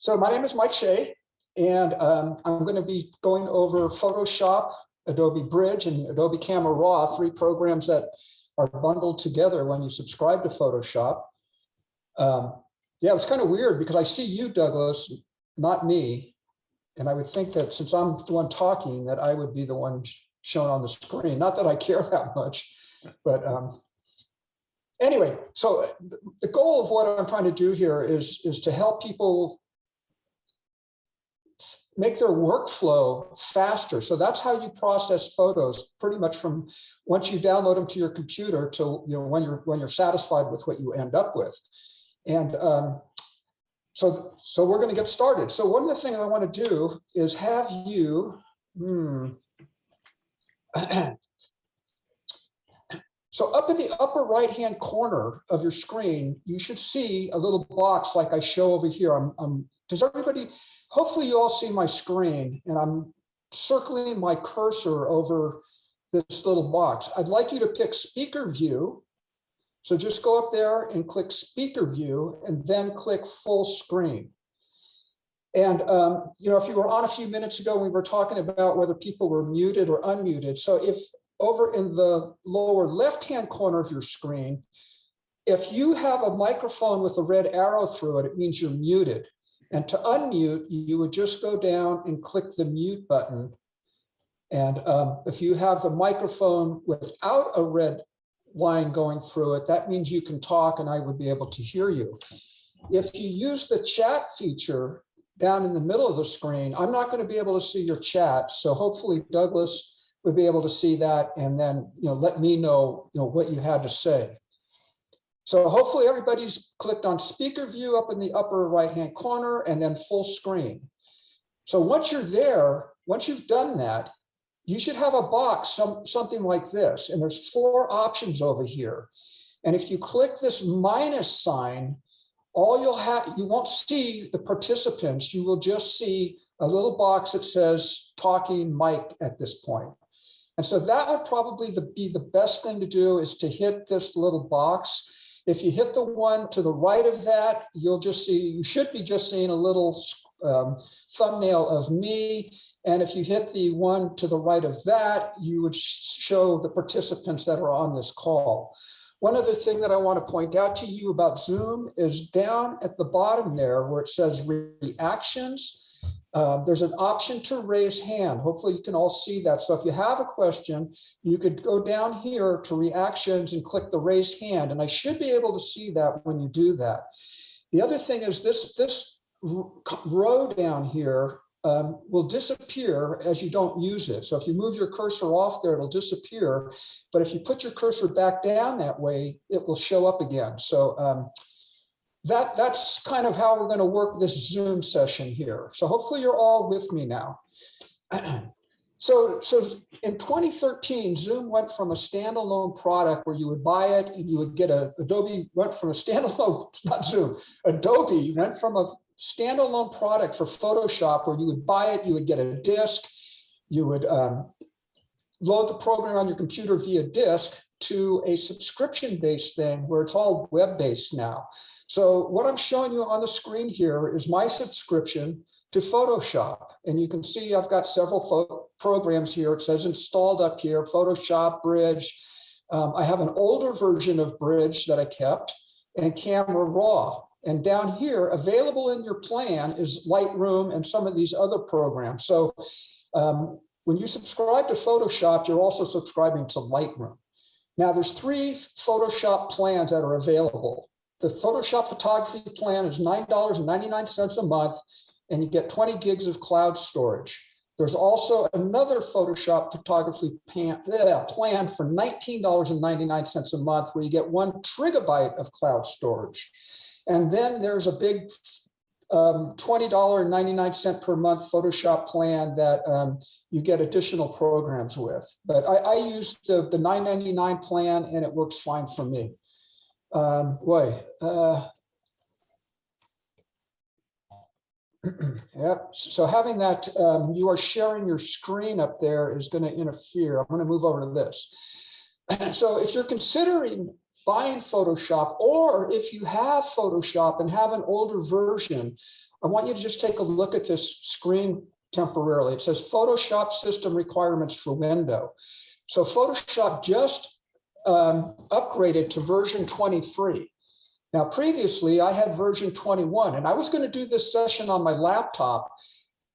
So my name is Mike Shea, and I'm going to be going over Photoshop, Adobe Bridge, and Adobe Camera Raw, three programs that are bundled together when you subscribe to Photoshop. Yeah, it's kind of weird because I see you, Douglas, not me. And I would think that since I'm the one talking, that I would be the one shown on the screen. Not that I care that much, but anyway, so the goal of what I'm trying to do here is to help people make their workflow faster. So that's how you process photos, pretty much from once you download them to your computer to when you're satisfied with what you end up with. And so we're going to get started. So one of the things I want to do is have you. So up in the upper right-hand corner of your screen, you should see a little box like I show over here. Does everybody? Hopefully you all see my screen, and I'm circling my cursor over this little box. I'd like you to pick speaker view. So just go up there and click speaker view and then click full screen. And if you were on a few minutes ago, we were talking about whether people were muted or unmuted. So if over in the lower left-hand corner of your screen, if you have a microphone with a red arrow through it, it means you're muted. And to unmute, you would just go down and click the mute button. And if you have the microphone without a red line going through it, that means you can talk and I would be able to hear you. If you use the chat feature down in the middle of the screen, I'm not going to be able to see your chat. So hopefully Douglas would be able to see that and then let me know, what you had to say. So hopefully everybody's clicked on speaker view up in the upper right-hand corner and then full screen. So once you're there, once you've done that, you should have a box, something like this. And there's 4 options over here. And if you click this minus sign, you won't see the participants. You will just see a little box that says talking mic at this point. And so that would probably be the best thing to do, is to hit this little box. If you hit the one to the right of that, you should be just seeing a little thumbnail of me. And if you hit the one to the right of that, you would show the participants that are on this call. One other thing that I want to point out to you about Zoom is down at the bottom there where it says reactions. There's an option to raise hand. Hopefully you can all see that. So if you have a question, you could go down here to reactions and click the raise hand. And I should be able to see that when you do that. The other thing is this row down here will disappear as you don't use it. So if you move your cursor off there, it'll disappear. But if you put your cursor back down that way, it will show up again. So that's kind of how we're going to work this Zoom session here. So hopefully you're all with me now. So in 2013, Zoom went from a standalone product where you would buy it and you would get Adobe went from a standalone, not Zoom, Adobe went from a standalone product for Photoshop where you would buy it, you would get a disk, you would load the program on your computer via disk, to a subscription-based thing where it's all web-based now. So what I'm showing you on the screen here is my subscription to Photoshop. And you can see I've got several programs here. It says installed up here, Photoshop, Bridge. I have an older version of Bridge that I kept, and Camera Raw. And down here, available in your plan is Lightroom and some of these other programs. So when you subscribe to Photoshop, you're also subscribing to Lightroom. Now, there's 3 Photoshop plans that are available. The Photoshop photography plan is $9.99 a month, and you get 20 gigs of cloud storage. There's also another Photoshop photography plan for $19.99 a month, where you get 1 gigabyte of cloud storage. And then there's a big $20.99 per month Photoshop plan that you get additional programs with. But I use the $9.99 plan, and it works fine for me. Yep. So having that, you are sharing your screen up there is going to interfere. I'm going to move over to this. So if you're considering buying Photoshop, or if you have Photoshop and have an older version, I want you to just take a look at this screen temporarily. It says Photoshop system requirements for window. So Photoshop just upgraded to version 23. Now, previously I had version 21, and I was going to do this session on my laptop,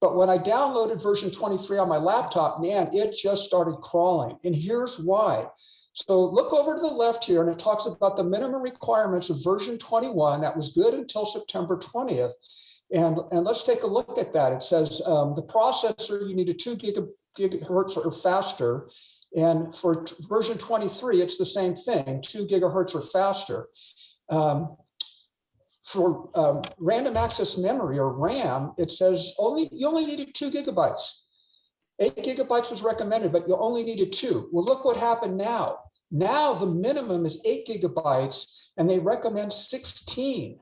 but when I downloaded version 23 on my laptop, man, it just started crawling. And here's why. So look over to the left here, and it talks about the minimum requirements of version 21. That was good until September 20th. And let's take a look at that. It says the processor, you need a 2 gigahertz or faster. And for version 23, it's the same thing, 2 gigahertz or faster. For random access memory, or RAM, it says you only needed 2 gigabytes. 8 gigabytes was recommended, but you only needed 2. Well, look what happened now. Now the minimum is 8 gigabytes, and they recommend 16.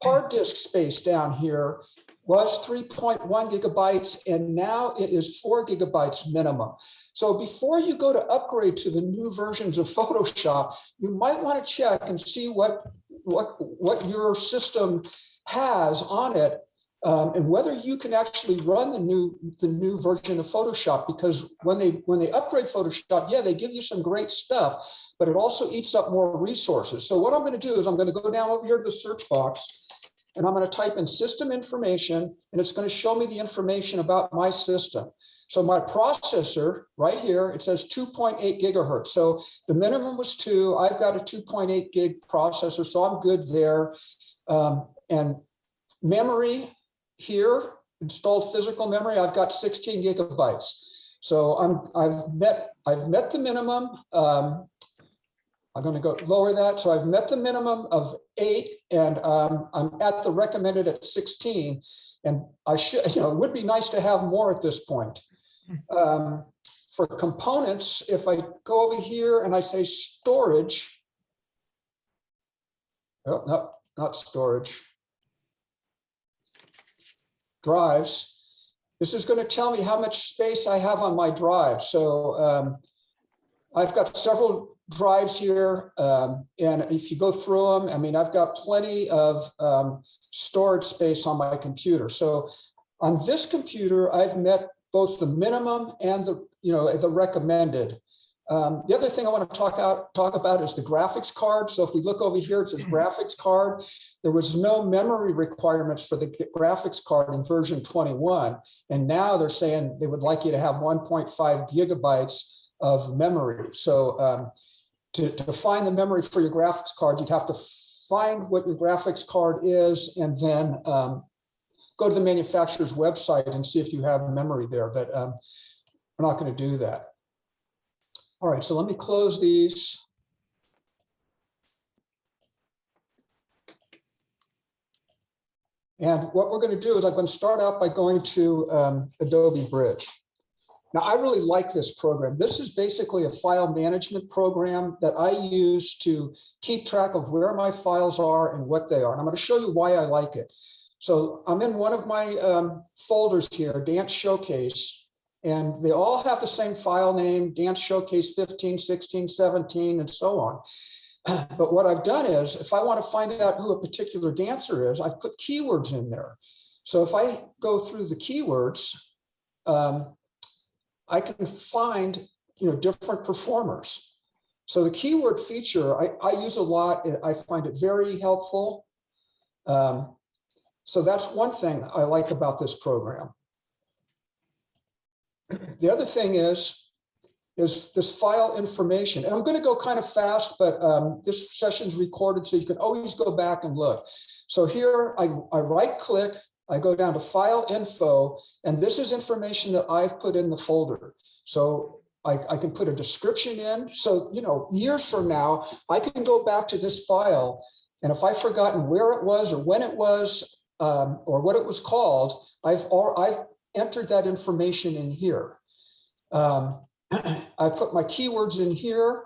Hard disk space down here was 3.1 gigabytes, and now it is 4 gigabytes minimum. So before you go to upgrade to the new versions of Photoshop, you might want to check and see what your system has on it, and whether you can actually run the new version of Photoshop. Because when they upgrade Photoshop, yeah, they give you some great stuff, but it also eats up more resources. So what I'm going to do is I'm going to go down over here to the search box, and I'm going to type in system information, and it's going to show me the information about my system. So my processor right here, it says 2.8 gigahertz. So the minimum was 2. I've got a 2.8 gig processor, so I'm good there. And memory here, installed physical memory, I've got 16 gigabytes. So I've met the minimum. I'm going to go lower that. So I've met the minimum of 8, and I'm at the recommended at 16. And I should, it would be nice to have more at this point. For components, if I go over here and I say storage, oh, no, not storage, drives, this is going to tell me how much space I have on my drive. So I've got several drives here, and if you go through them, I mean, I've got plenty of storage space on my computer. So on this computer, I've met both the minimum and the recommended. The other thing I want to talk about is the graphics card. So if we look over here, it says graphics card. There was no memory requirements for the graphics card in version 21, and now they're saying they would like you to have 1.5 gigabytes of memory. So to find the memory for your graphics card, you'd have to find what your graphics card is, and then go to the manufacturer's website and see if you have memory there. But we're not going to do that. All right, so let me close these. And what we're going to do is I'm going to start out by going to Adobe Bridge. Now, I really like this program. This is basically a file management program that I use to keep track of where my files are and what they are. And I'm going to show you why I like it. So I'm in one of my folders here, Dance Showcase, and they all have the same file name, Dance Showcase 15, 16, 17, and so on. But what I've done is, if I want to find out who a particular dancer is, I've put keywords in there. So if I go through the keywords, I can find different performers. So the keyword feature I use a lot. I find it very helpful. So that's one thing I like about this program. The other thing is this file information. And I'm going to go kind of fast, but this session's recorded, so you can always go back and look. So here I right click, I go down to File Info, and this is information that I've put in the folder. So I can put a description in. So, years from now, I can go back to this file, and if I've forgotten where it was or when it was or what it was called, I've entered that information in here. I put my keywords in here,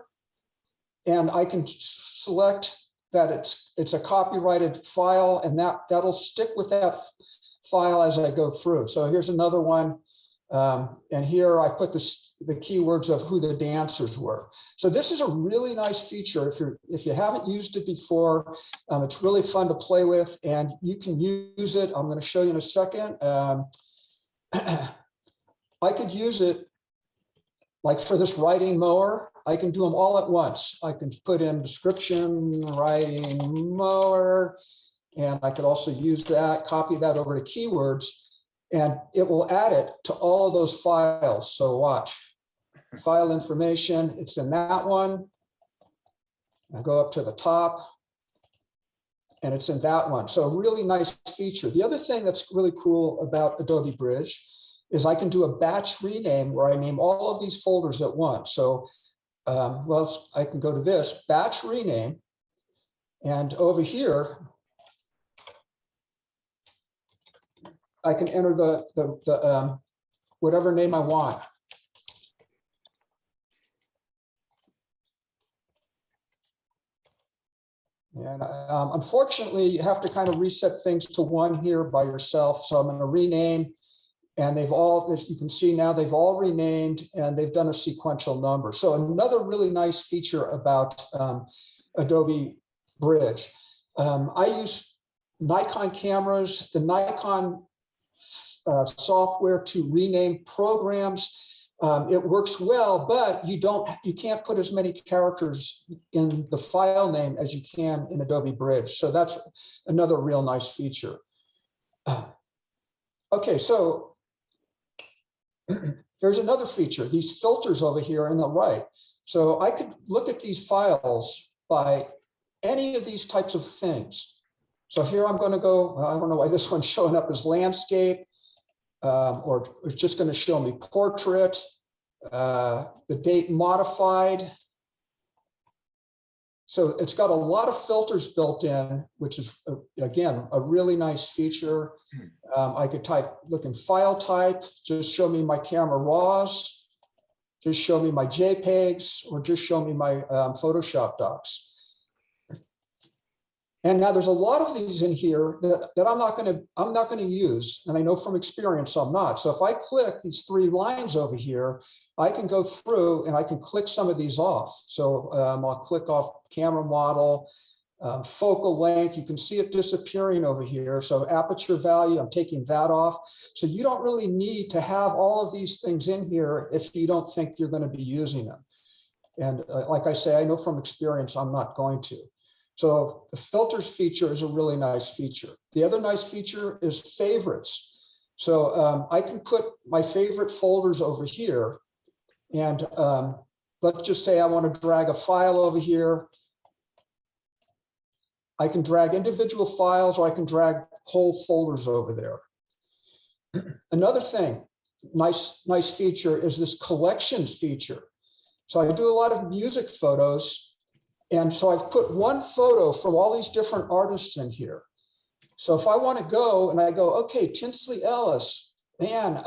and I can select that it's a copyrighted file, and that'll stick with that file as I go through. So here's another one. And here I put the keywords of who the dancers were. So this is a really nice feature. If you haven't used it before, it's really fun to play with, and you can use it. I'm going to show you in a second. I could use it like for this writing mower. I can do them all at once. I can put in description, writing mower, and I could also use that, copy that over to keywords, and it will add it to all of those files. So watch, file information, it's in that one. I go up to the top, and it's in that one. So a really nice feature. The other thing that's really cool about Adobe Bridge is I can do a batch rename where I name all of these folders at once. So, well, I can go to this batch rename, and over here, I can enter the whatever name I want. And unfortunately, you have to kind of reset things to one here by yourself. So I'm going to rename. And they've all, as you can see now, they've all renamed, and they've done a sequential number. So another really nice feature about Adobe Bridge. I use Nikon cameras, the Nikon software to rename programs. It works well, but you can't put as many characters in the file name as you can in Adobe Bridge. So that's another real nice feature. Okay, so there's another feature, these filters over here on the right. So I could look at these files by any of these types of things. So here I'm going to go, I don't know why this one's showing up as landscape, or it's just going to show me portrait, the date modified. So it's got a lot of filters built in, which is, again, a really nice feature. I could look in file type, just show me my camera RAWs, just show me my JPEGs, or just show me my Photoshop docs. And now there's a lot of these in here that I'm not going to use, and I know from experience I'm not. So if I click these three lines over here, I can go through and I can click some of these off. So I'll click off camera model, focal length. You can see it disappearing over here. So aperture value, I'm taking that off. So you don't really need to have all of these things in here if you don't think you're going to be using them. And like I say, I know from experience I'm not going to. So the filters feature is a really nice feature. The other nice feature is favorites. So I can put my favorite folders over here, and let's just say I want to drag a file over here. I can drag individual files, or I can drag whole folders over there. Another thing, nice feature is this collections feature. So I do a lot of music photos. And so I've put one photo from all these different artists in here. So if I want to go and I go, okay, Tinsley Ellis, man,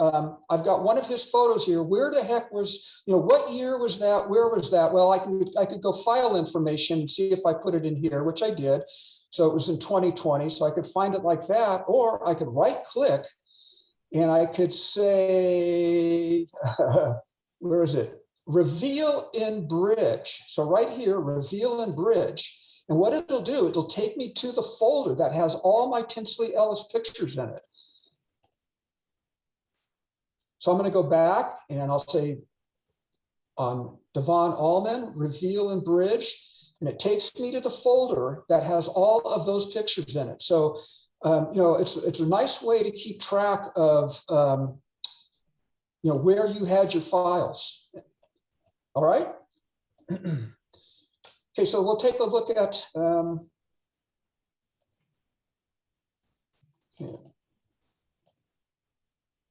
I've got one of his photos here. Where the heck was, what year was that? Where was that? Well, I could go file information and see if I put it in here, which I did. So it was in 2020. So I could find it like that, or I could right click and I could say, where is it? Reveal in Bridge. So right here, reveal in Bridge. And what it'll do, it'll take me to the folder that has all my Tinsley Ellis pictures in it. So I'm going to go back and I'll say Devon Allman, reveal in Bridge. And it takes me to the folder that has all of those pictures in it. So, it's a nice way to keep track of, where you had your files. All right. Okay, so we'll take a look at.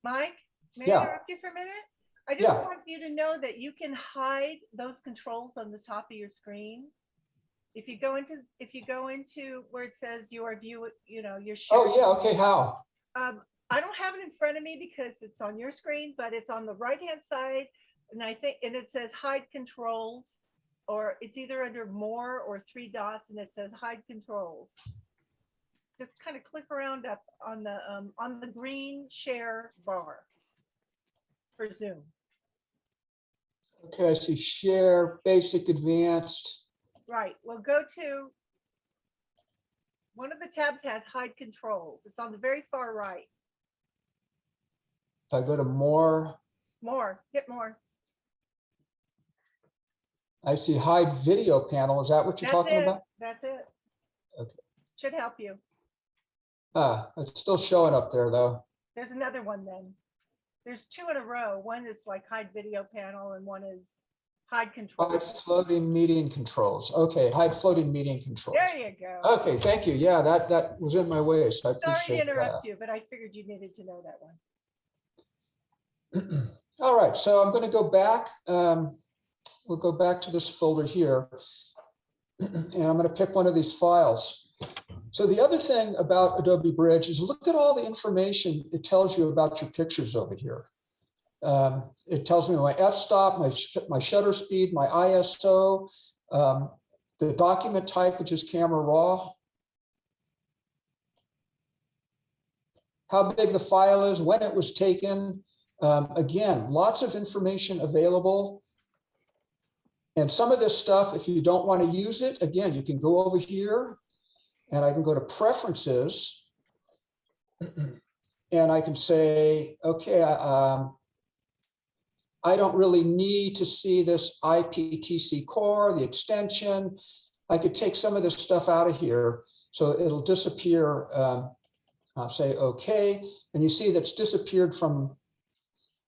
Mike, may I interrupt you for a minute? I just want you to know that you can hide those controls on the top of your screen. If you go into where it says your view, your share. Oh yeah. Okay. How? I don't have it in front of me because it's on your screen, but it's on the right-hand side. And it says hide controls, or it's either under more or three dots, and it says hide controls. Just kind of click around up on the green share bar. for Zoom. Okay, I see share, basic, advanced. Right, well, go to, one of the tabs has hide controls. It's on the very far right. If I go to more, More, hit more. I see hide video panel. Is that what you're That's talking it, about? that's it. Okay. Should help you. Ah, it's still showing up there though. There's another one then. There's two in a row. One is like hide video panel and one is hide control. Hide floating meeting controls. Okay, hide floating meeting controls. There you go. Okay, thank you. Yeah, that was in my way, so I Sorry to appreciate interrupt you, but I figured you needed to know that one. that. All right, so I'm going to go back. We'll go back to this folder here, and I'm going to pick one of these files. So the other thing about Adobe Bridge is look at all the information it tells you about your pictures over here. It tells me my f-stop, my shutter speed, my ISO, the document type, which is camera raw, how big the file is, when it was taken. Again, lots of information available. And some of this stuff, if you don't want to use it, again, you can go over here and I can go to preferences and I can say, okay, I don't really need to see this IPTC core, the extension. I could take some of this stuff out of here. So it'll disappear. I'll say, okay. And you see that's disappeared from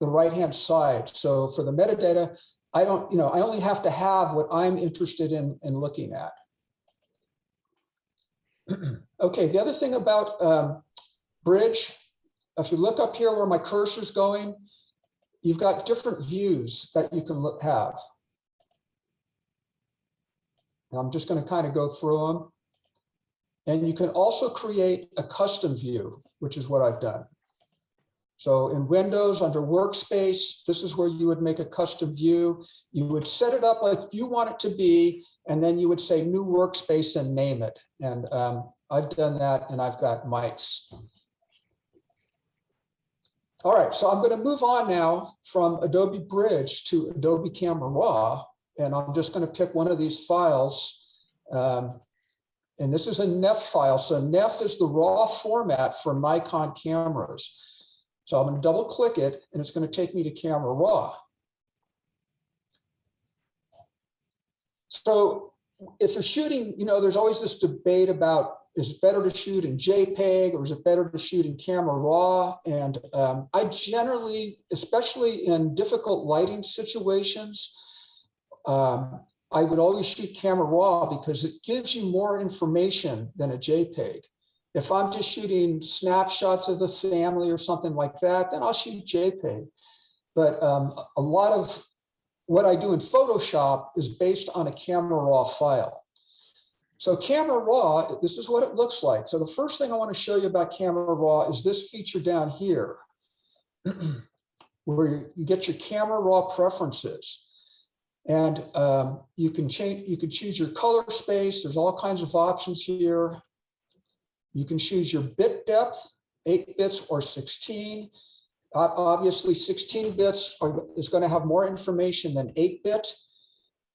the right-hand side. So for the metadata, I don't, I only have to have what I'm interested in looking at. Okay, the other thing about Bridge, if you look up here where my cursor is going, you've got different views that you can have. And I'm just going to kind of go through them. And you can also create a custom view, which is what I've done. So in Windows, under Workspace, this is where you would make a custom view. You would set it up like you want it to be, and then you would say new workspace and name it. And I've done that, and I've got mics. All right, so I'm going to move on now from Adobe Bridge to Adobe Camera Raw, and I'm just going to pick one of these files. And this is a NEF file. So NEF is the raw format for Nikon cameras. So I'm going to double click it, and it's going to take me to Camera Raw. So if you're shooting, there's always this debate about, is it better to shoot in JPEG or is it better to shoot in Camera Raw? And I generally, especially in difficult lighting situations, I would always shoot Camera Raw because it gives you more information than a JPEG. If I'm just shooting snapshots of the family or something like that, then I'll shoot JPEG. But a lot of what I do in Photoshop is based on a Camera Raw file. So Camera Raw, this is what it looks like. So the first thing I want to show you about Camera Raw is this feature down here, where you get your Camera Raw preferences. And you can choose your color space. There's all kinds of options here. You can choose your bit depth, 8 bits or 16. Obviously, 16 bits is going to have more information than 8-bit.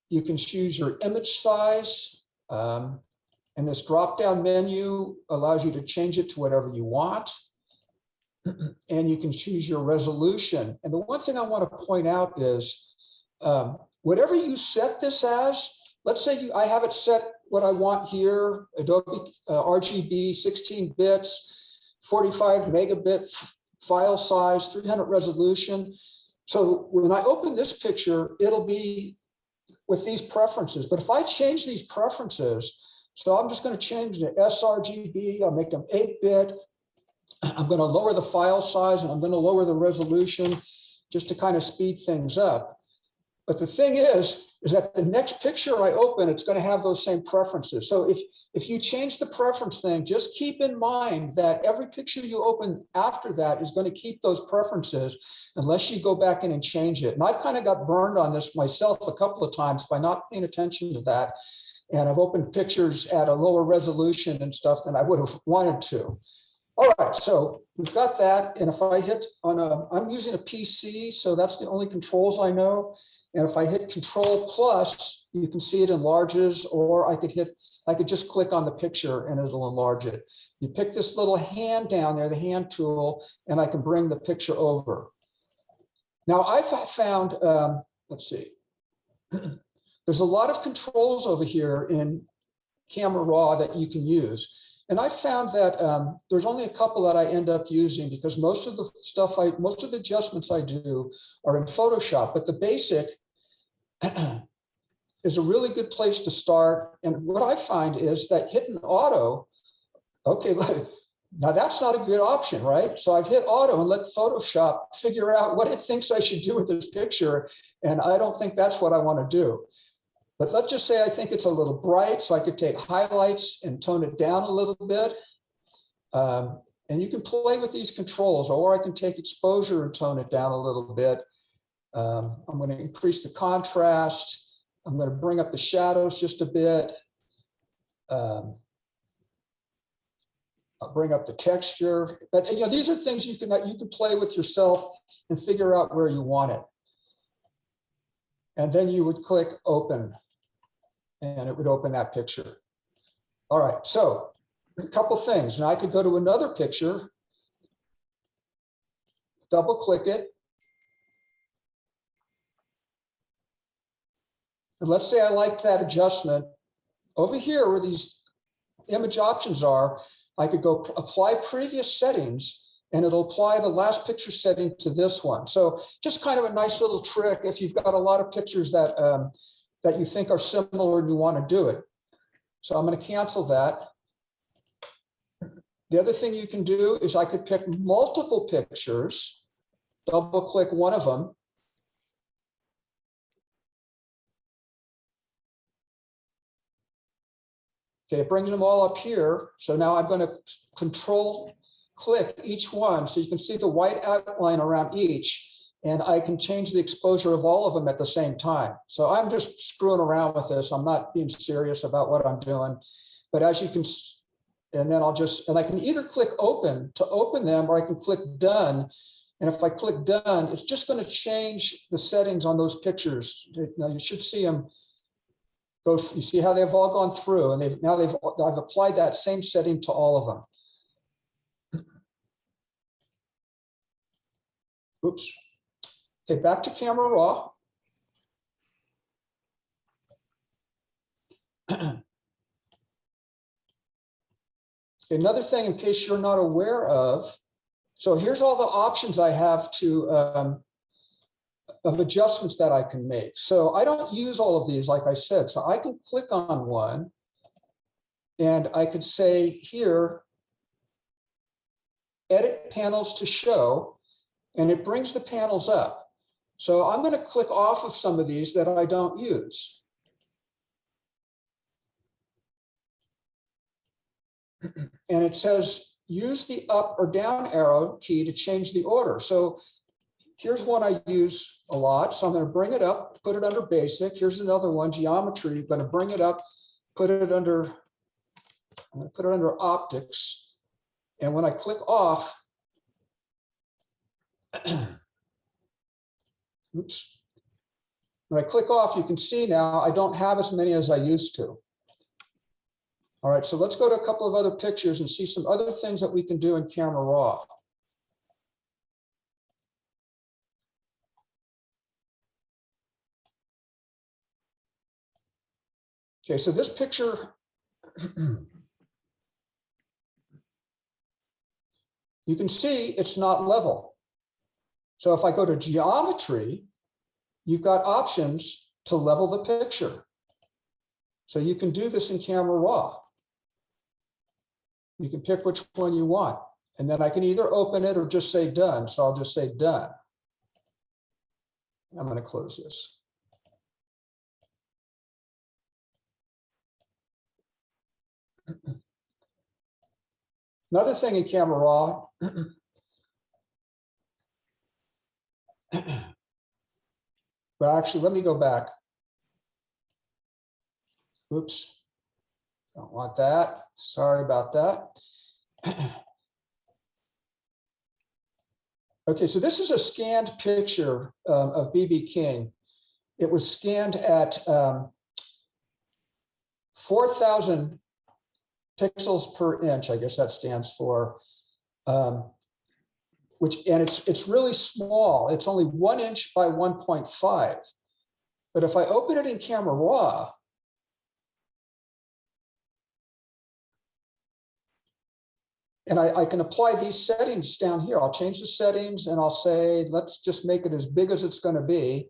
You can choose your image size. And this drop-down menu allows you to change it to whatever you want. And you can choose your resolution. And the one thing I want to point out is, whatever you set this as, let's say I have it set what I want here, Adobe RGB, 16 bits, 45 megabit file size, 300 resolution. So when I open this picture, it'll be with these preferences. But if I change these preferences, so I'm just going to change the sRGB, I'll make them 8-bit. I'm going to lower the file size and I'm going to lower the resolution just to kind of speed things up. But the thing is that the next picture I open, it's going to have those same preferences. So if you change the preference thing, just keep in mind that every picture you open after that is going to keep those preferences unless you go back in and change it. And I've kind of got burned on this myself a couple of times by not paying attention to that. And I've opened pictures at a lower resolution and stuff than I would have wanted to. All right, so we've got that. And if I hit on I'm using a PC, so that's the only controls I know. And if I hit Control plus, you can see it enlarges, or I could just click on the picture and it'll enlarge it. You pick this little hand down there, the hand tool, and I can bring the picture over. Now I've found, let's see, there's a lot of controls over here in Camera Raw that you can use. And I found that there's only a couple that I end up using because most of the adjustments I do are in Photoshop, but the basic is a really good place to start. And what I find is that hitting auto, okay, now that's not a good option, right? So I've hit auto and let Photoshop figure out what it thinks I should do with this picture. And I don't think that's what I want to do. But let's just say I think it's a little bright, so I could take highlights and tone it down a little bit. And you can play with these controls, or I can take exposure and tone it down a little bit. I'm going to increase the contrast. I'm going to bring up the shadows just a bit. I'll bring up the texture. But you know, these are things you can play with yourself and figure out where you want it. And then you would click open, and it would open that picture. All right, so a couple things. Now I could go to another picture, double click it. And let's say I like that adjustment. Over here where these image options are, I could go apply previous settings, and it'll apply the last picture setting to this one. So just kind of a nice little trick if you've got a lot of pictures that, that you think are similar and you want to do it. So I'm going to cancel that. The other thing you can do is I could pick multiple pictures, double click one of them. Okay, it brings them all up here. So now I'm going to control click each one so you can see the white outline around each, and I can change the exposure of all of them at the same time. So I'm just screwing around with this. I'm not being serious about what I'm doing, but as you can, and then I can either click open to open them, or I can click done. And if I click done, it's just going to change the settings on those pictures. Now you should see them go. You see how they've all gone through, and I've applied that same setting to all of them. Oops. Okay, back to Camera Raw. Another thing, in case you're not aware of, so here's all the options I have to of adjustments that I can make. So I don't use all of these, like I said. So I can click on one, and I could say here, edit panels to show, and it brings the panels up. So I'm going to click off of some of these that I don't use. And it says, use the up or down arrow key to change the order. So here's one I use a lot. So I'm going to bring it up, put it under basic. Here's another one, geometry. I'm going to bring it up, put it under, I'm going to put it under optics. And when I click off, oops. When I click off, you can see now I don't have as many as I used to. All right, so let's go to a couple of other pictures and see some other things that we can do in Camera Raw. Okay, so this picture, you can see it's not level. So if I go to geometry, you've got options to level the picture. So you can do this in Camera Raw. You can pick which one you want. And then I can either open it or just say done. So I'll just say done. I'm going to close this. Another thing in Camera Raw, well, actually, let me go back. Oops, don't want that. Sorry about that. Okay, so this is a scanned picture of BB King. It was scanned at 4,000 pixels per inch. I guess that stands for, and it's really small. It's only 1 inch by 1.5. But if I open it in Camera Raw, and I can apply these settings down here. I'll change the settings and I'll say, let's just make it as big as it's going to be.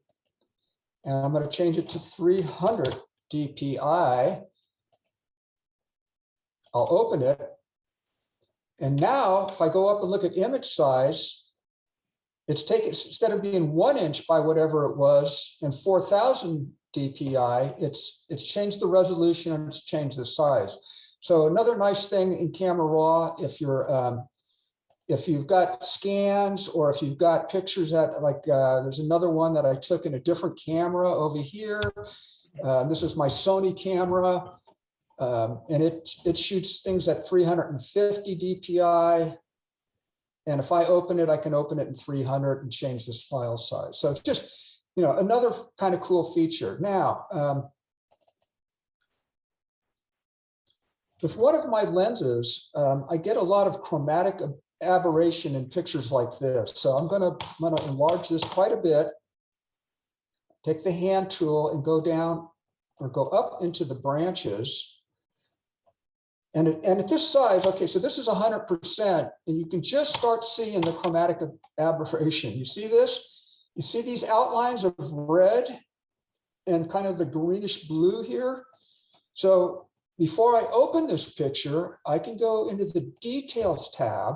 And I'm going to change it to 300 DPI. I'll open it. And now if I go up and look at image size, it's taken, instead of being 1 inch by whatever it was and 4,000 DPI, it's changed the resolution and it's changed the size. So another nice thing in Camera Raw, if you've got scans or if you've got pictures that there's another one that I took in a different camera over here. This is my Sony camera, and it shoots things at 350 DPI. And if I open it, I can open it in 300 and change this file size. So it's just, another kind of cool feature. Now, with one of my lenses, I get a lot of chromatic aberration in pictures like this. So I'm gonna enlarge this quite a bit, take the hand tool and go down or go up into the branches. And at this size, okay, so this is 100%, and you can just start seeing the chromatic aberration. You see this? You see these outlines of red and kind of the greenish blue here? So before I open this picture, I can go into the Details tab.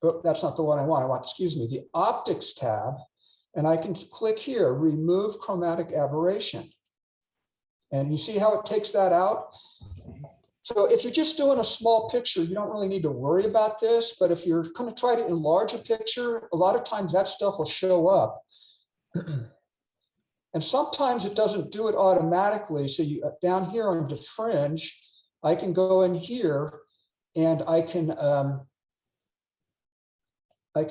Oh, that's not the one I want. Excuse me, the Optics tab, and I can click here, Remove Chromatic Aberration. And you see how it takes that out? So if you're just doing a small picture, you don't really need to worry about this, but if you're going to try to enlarge a picture, a lot of times that stuff will show up. And sometimes it doesn't do it automatically. So you down here on Fringe, I can go in here and I can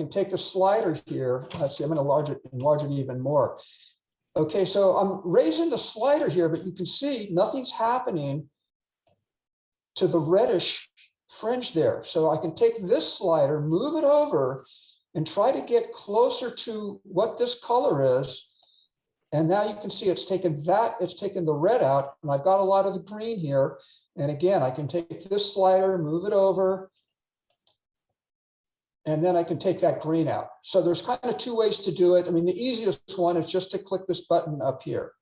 take the slider here. Let's see, I'm going to enlarge it even more. Okay, so I'm raising the slider here, but you can see nothing's happening to the reddish fringe there. So I can take this slider, move it over, and try to get closer to what this color is. And now you can see it's taken the red out, and I've got a lot of the green here. And again, I can take this slider, move it over, and then I can take that green out. So there's kind of two ways to do it. I mean, the easiest one is just to click this button up here,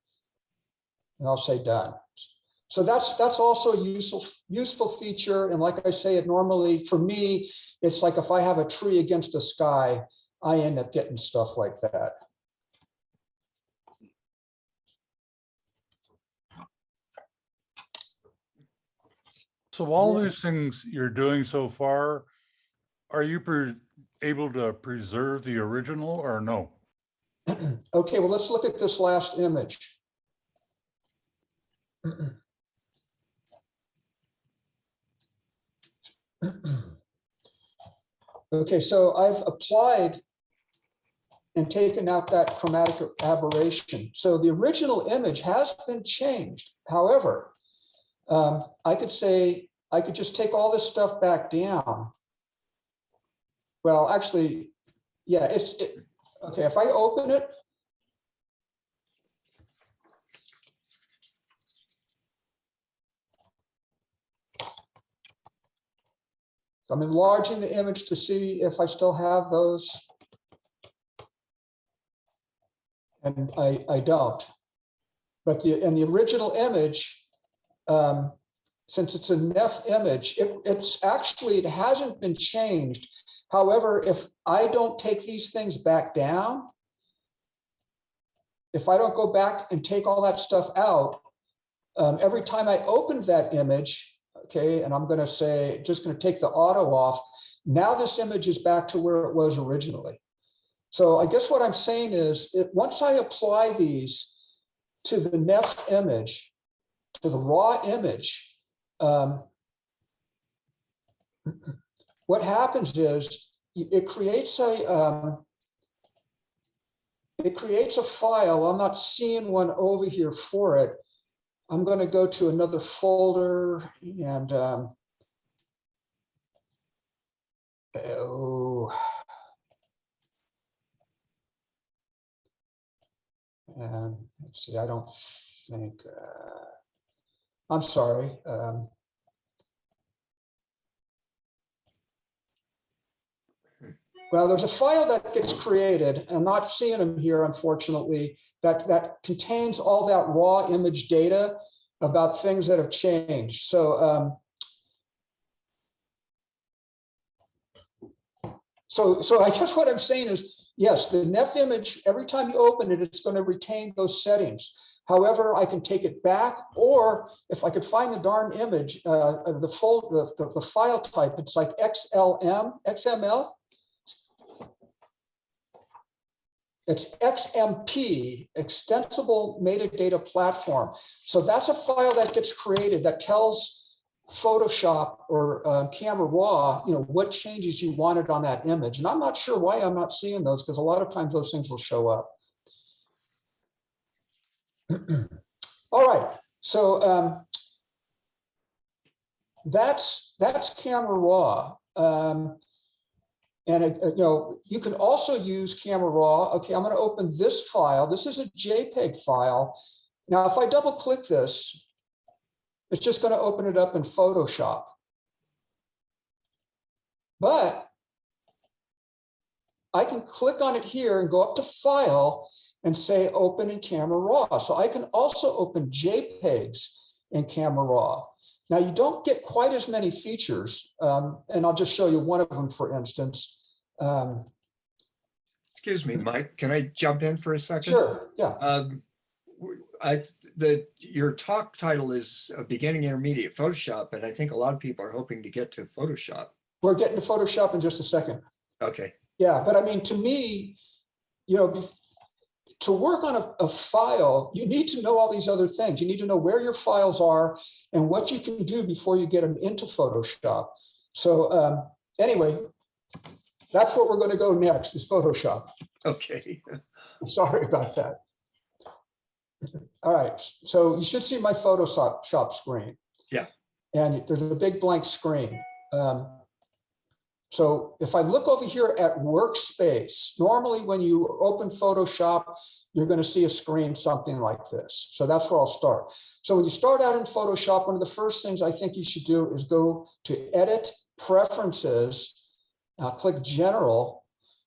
and I'll say done. So that's also a useful feature. And like I say, it normally, for me, it's like if I have a tree against the sky, I end up getting stuff like that. So all these things you're doing so far, are you able to preserve the original or no? Okay, well, let's look at this last image. Okay, so I've applied and taken out that chromatic aberration. So the original image has been changed. However, I could just take all this stuff back down. Well, actually, yeah, okay, if I open it, so I'm enlarging the image to see if I still have those. And I don't. But in the original image, since it's a NEF image, it hasn't been changed. However, if I don't take these things back down, if I don't go back and take all that stuff out, every time I open that image, okay, and I'm going to say, just going to take the auto off, now this image is back to where it was originally. So I guess what I'm saying is, once I apply these to the NEF image, to the raw image, what happens is it creates a file. I'm not seeing one over here for it. I'm going to go to another folder and and let's see, I don't think, I'm sorry. Well, there's a file that gets created. I'm not seeing them here, unfortunately, that contains all that raw image data about things that have changed. So, so I guess what I'm saying is, yes, the NEF image, every time you open it, it's going to retain those settings. However, I can take it back, or if I could find the darn image, the file type, it's like XML. It's XMP, Extensible Metadata Platform. So that's a file that gets created that tells Photoshop or Camera Raw, what changes you wanted on that image. And I'm not sure why I'm not seeing those, because a lot of times those things will show up. All right, so that's Camera Raw. And you can also use Camera Raw. Okay, I'm going to open this file. This is a JPEG file. Now, if I double click this, it's just going to open it up in Photoshop. But I can click on it here and go up to File and say Open in Camera Raw. So I can also open JPEGs in Camera Raw. Now, you don't get quite as many features, and I'll just show you one of them, for instance. Excuse me, Mike, can I jump in for a second? Sure, yeah. Your talk title is Beginning Intermediate Photoshop, and I think a lot of people are hoping to get to Photoshop. We're getting to Photoshop in just a second. Okay. Yeah, but I mean, to me, to work on a file, you need to know all these other things. You need to know where your files are and what you can do before you get them into Photoshop. So anyway, that's what we're going to go next, is Photoshop. Okay. Sorry about that. All right, so you should see my Photoshop screen. Yeah. And there's a big blank screen. So if I look over here at Workspace, normally when you open Photoshop, you're going to see a screen something like this. So that's where I'll start. So when you start out in Photoshop, one of the first things I think you should do is go to Edit, Preferences, click General,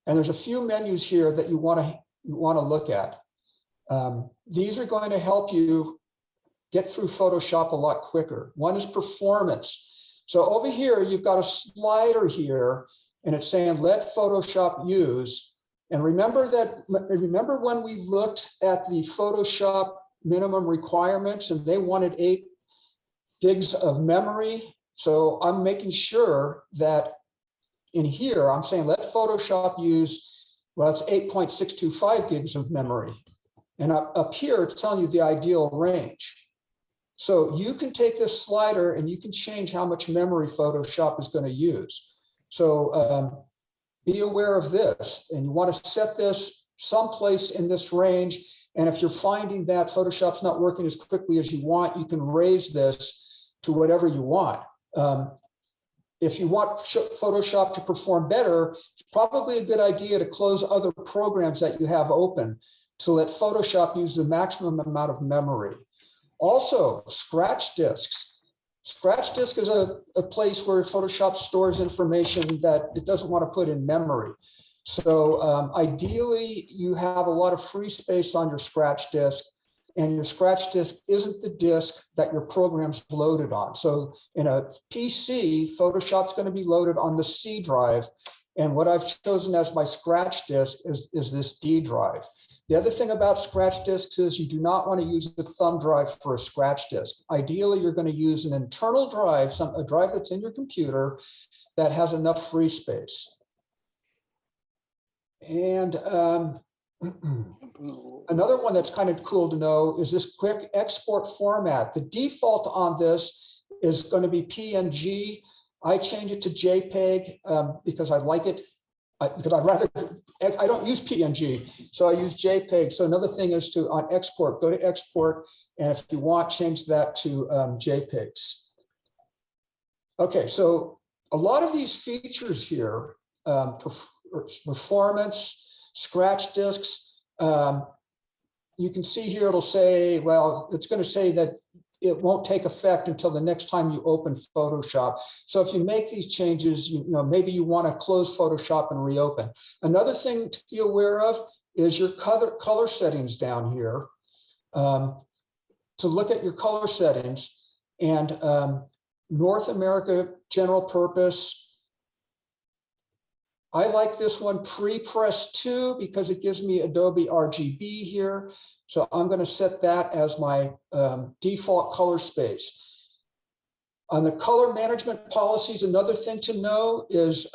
and there's a few menus here that you want to look at. These are going to help you get through Photoshop a lot quicker. One is Performance. So over here, you've got a slider here, and it's saying let Photoshop use. And remember when we looked at the Photoshop minimum requirements and they wanted 8 gigs of memory? So I'm making sure that in here, I'm saying let Photoshop use, well, it's 8.625 gigs of memory. And up here, it's telling you the ideal range. So you can take this slider and you can change how much memory Photoshop is going to use. So be aware of this, and you want to set this someplace in this range. And if you're finding that Photoshop's not working as quickly as you want, you can raise this to whatever you want. If you want Photoshop to perform better, it's probably a good idea to close other programs that you have open to let Photoshop use the maximum amount of memory. Also, scratch disks. Scratch disk is a place where Photoshop stores information that it doesn't want to put in memory. So ideally, you have a lot of free space on your scratch disk, and your scratch disk isn't the disk that your program's loaded on. So in a PC, Photoshop's going to be loaded on the C drive, and what I've chosen as my scratch disk is this D drive. The other thing about scratch disks is you do not want to use the thumb drive for a scratch disk. Ideally, you're going to use an internal drive, a drive that's in your computer that has enough free space. And another one that's kind of cool to know is this quick export format. The default on this is going to be PNG. I change it to JPEG because I like it. Because I don't use PNG, so I use JPEG. So another thing is to on export, go to export, and if you want, change that to JPEGs. Okay, so a lot of these features here, performance, scratch disks, you can see here it'll say, well, it's going to say that it won't take effect until the next time you open Photoshop. So if you make these changes, you know, maybe you want to close Photoshop and reopen. Another thing to be aware of is your color settings down here. To look at your color settings, and North America general purpose. I like this one pre-press 2 because it gives me Adobe RGB here. So I'm going to set that as my default color space. On the color management policies, another thing to know is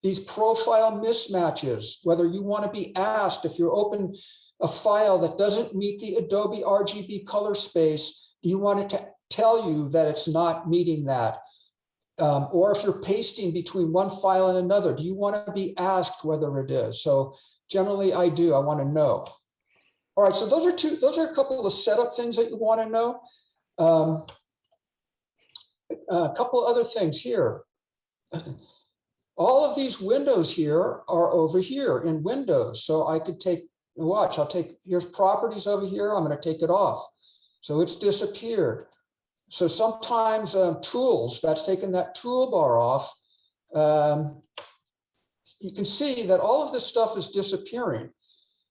these profile mismatches, whether you want to be asked if you're open a file that doesn't meet the Adobe RGB color space, you want it to tell you that it's not meeting that. Or if you're pasting between one file and another, do you want to be asked whether it is? So generally I do, I want to know. All right, so those are a couple of setup things that you want to know. A couple other things here. All of these windows here are over here in Windows. So I could take, watch, here's properties over here. I'm going to take it off. So it's disappeared. So sometimes tools, that's taking that toolbar off. You can see that all of this stuff is disappearing.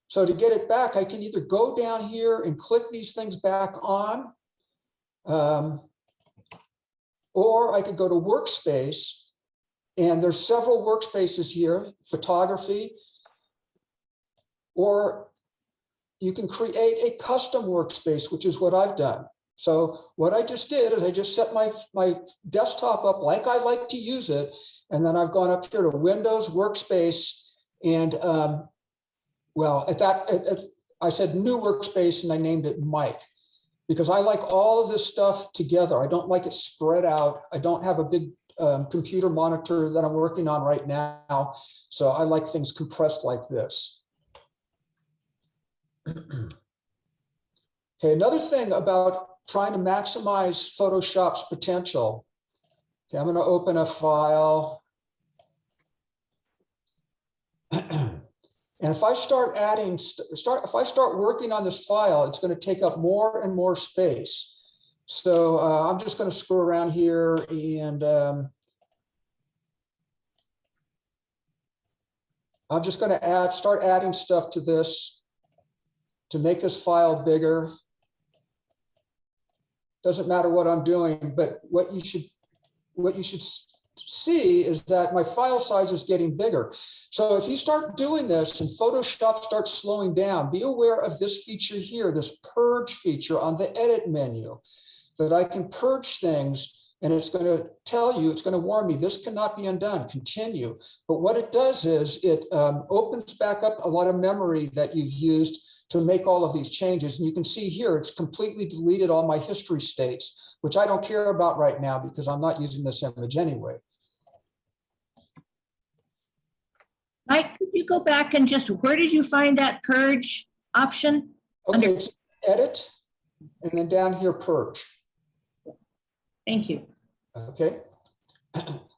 So to get it back, I can either go down here and click these things back on, or I could go to workspace, and there's several workspaces here, photography, or you can create a custom workspace, which is what I've done. So what I just did is I just set my desktop up like I like to use it. And then I've gone up here to Windows Workspace. And well, I said new workspace and I named it Mike, because I like all of this stuff together. I don't like it spread out. I don't have a big computer monitor that I'm working on right now. So I like things compressed like this. Okay, another thing about trying to maximize Photoshop's potential. Okay, I'm going to open a file. And if I start adding, if I start working on this file, it's going to take up more and more space. So I'm just going to screw around here and I'm just going to start adding stuff to this to make this file bigger. Doesn't matter what I'm doing, but what you should see is that my file size is getting bigger. So if you start doing this and Photoshop starts slowing down, be aware of this feature here, this purge feature on the edit menu, that I can purge things and it's going to tell you, it's going to warn me, this cannot be undone, continue. But what it does is it opens back up a lot of memory that you've used to make all of these changes. And you can see here, it's completely deleted all my history states, which I don't care about right now because I'm not using this image anyway. Mike, could you go back and just, where did you find that purge option? Okay, it's edit, and then down here, purge. Thank you. Okay.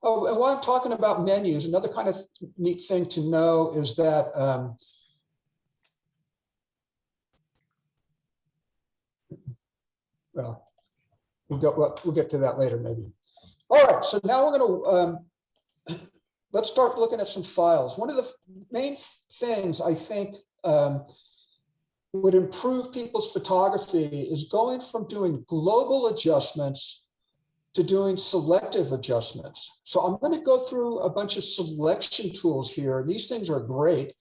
Oh, and while I'm talking about menus, another kind of neat thing to know is that well, we'll get to that later, maybe. All right, so now we're going to let's start looking at some files. One of the main things I think would improve people's photography is going from doing global adjustments to doing selective adjustments. So I'm going to go through a bunch of selection tools here. These things are great.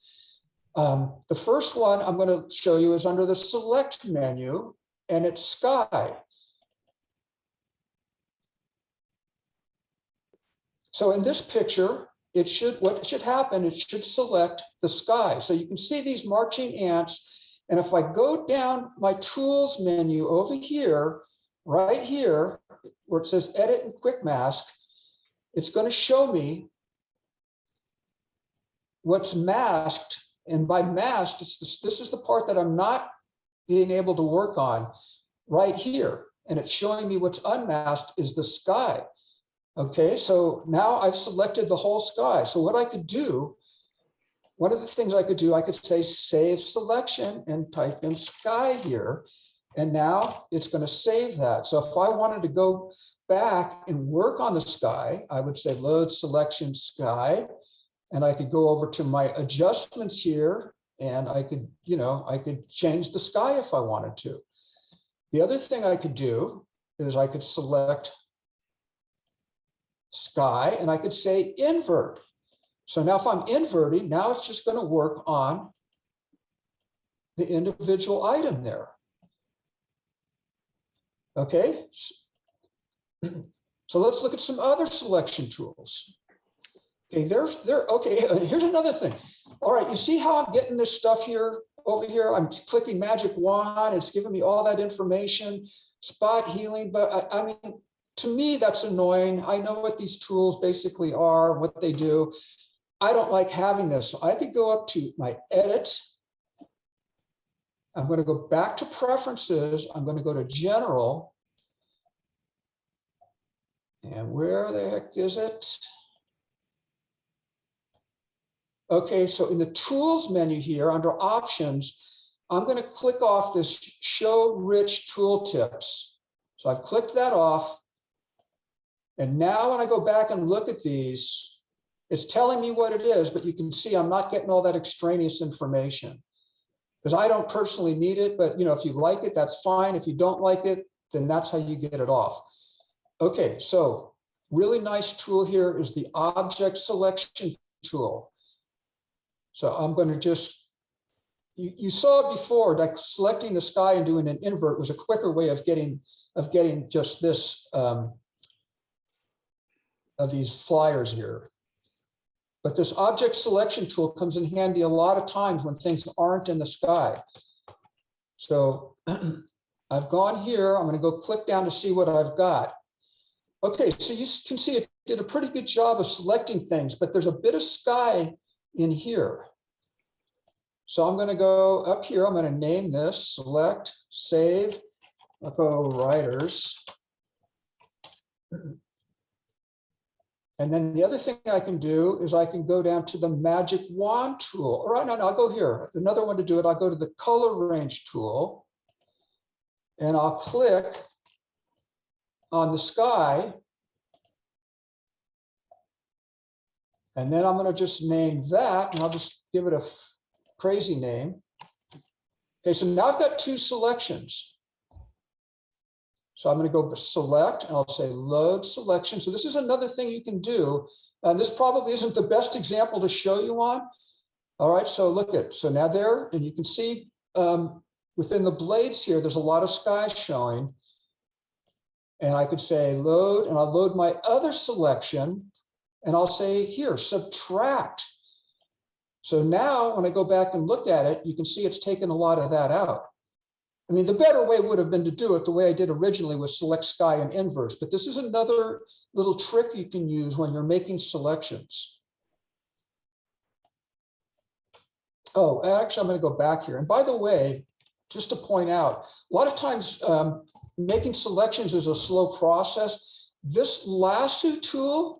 The first one I'm going to show you is under the select menu, and it's sky. So in this picture, what should happen, it should select the sky. So you can see these marching ants. And if I go down my tools menu over here, right here, where it says edit and quick mask, it's going to show me what's masked. And by masked, this is the part that I'm not being able to work on right here. And it's showing me what's unmasked is the sky. Okay, so now I've selected the whole sky. So what I could do, one of the things I could do, I could say save selection and type in sky here. And now it's going to save that. So if I wanted to go back and work on the sky, I would say load selection sky. And I could go over to my adjustments here and I could, I could change the sky if I wanted to. The other thing I could do is I could select sky and I could say invert. So now if I'm inverting, now it's just going to work on the individual item there. Okay. So let's look at some other selection tools. Okay, okay, here's another thing. All right, you see how I'm getting this stuff here over here? I'm clicking magic wand, it's giving me all that information, spot healing, but I mean, to me, that's annoying. I know what these tools basically are, what they do. I don't like having this. So I could go up to my edit. I'm going to go back to preferences. I'm going to go to general. And where the heck is it? Okay, so in the tools menu here under options, I'm going to click off this show rich tooltips. So I've clicked that off. And now when I go back and look at these, it's telling me what it is, but you can see I'm not getting all that extraneous information because I don't personally need it. But if you like it, that's fine. If you don't like it, then that's how you get it off. Okay, so really nice tool here is the object selection tool. So I'm going to just, you saw it before, that selecting the sky and doing an invert was a quicker way of getting just this, of these flyers here. But this object selection tool comes in handy a lot of times when things aren't in the sky. So I've gone here, I'm going to go click down to see what I've got. Okay, so you can see it did a pretty good job of selecting things, but there's a bit of sky in here. So I'm going to go up here. I'm going to name this, select, save, I'll go writers. And then the other thing I can do is I can go down to the magic wand tool. All right, no, I'll go here. Another one to do it, I'll go to the color range tool and I'll click on the sky. And then I'm going to just name that, and I'll just give it a crazy name. Okay, so now I've got two selections. So I'm going to go select, and I'll say load selection. So this is another thing you can do. And this probably isn't the best example to show you on. All right, so look at, so now there, and you can see within the blades here, there's a lot of sky showing. And I could say load, and I'll load my other selection. And I'll say here, subtract. So now when I go back and look at it, you can see it's taken a lot of that out. I mean, the better way would have been to do it the way I did originally was select sky and inverse, but this is another little trick you can use when you're making selections. Oh, actually, I'm going to go back here. And by the way, just to point out, a lot of times making selections is a slow process. This lasso tool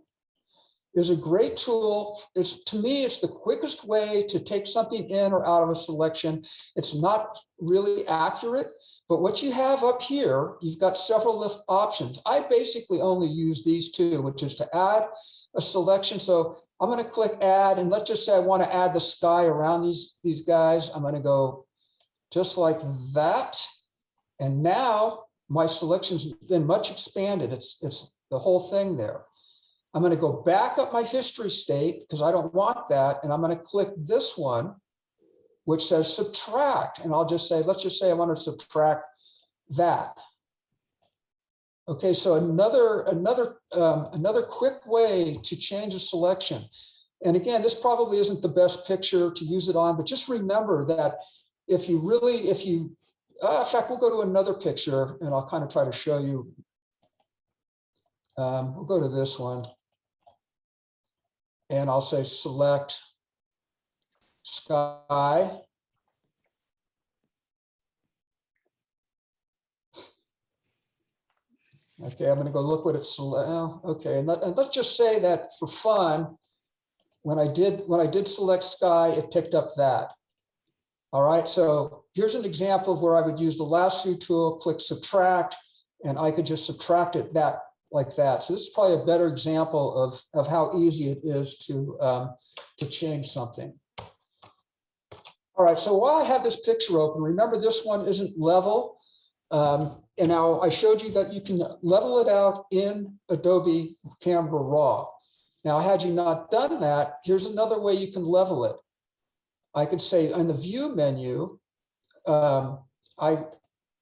is a great tool. To me, it's the quickest way to take something in or out of a selection. It's not really accurate, but what you have up here, you've got several options. I basically only use these two, which is to add a selection. So I'm going to click add, and let's just say I want to add the sky around these guys. I'm going to go just like that. And now my selection's been much expanded. It's the whole thing there. I'm going to go back up my history state because I don't want that. And I'm going to click this one, which says subtract. And I'll just say, let's just say I want to subtract that. Okay, so another quick way to change a selection. And again, this probably isn't the best picture to use it on, but just remember that in fact, we'll go to another picture and I'll kind of try to show you. We'll go to this one. And I'll say select sky. Okay, I'm going to go look what it's, okay, and let's just say that for fun, when I did select sky, it picked up that. All right, so here's an example of where I would use the lasso tool, click subtract, and I could just subtract it like that. So this is probably a better example of how easy it is to change something. All right, so while I have this picture open, remember this one isn't level. And now I showed you that you can level it out in Adobe Camera Raw. Now, had you not done that, here's another way you can level it. I could say in the view menu, I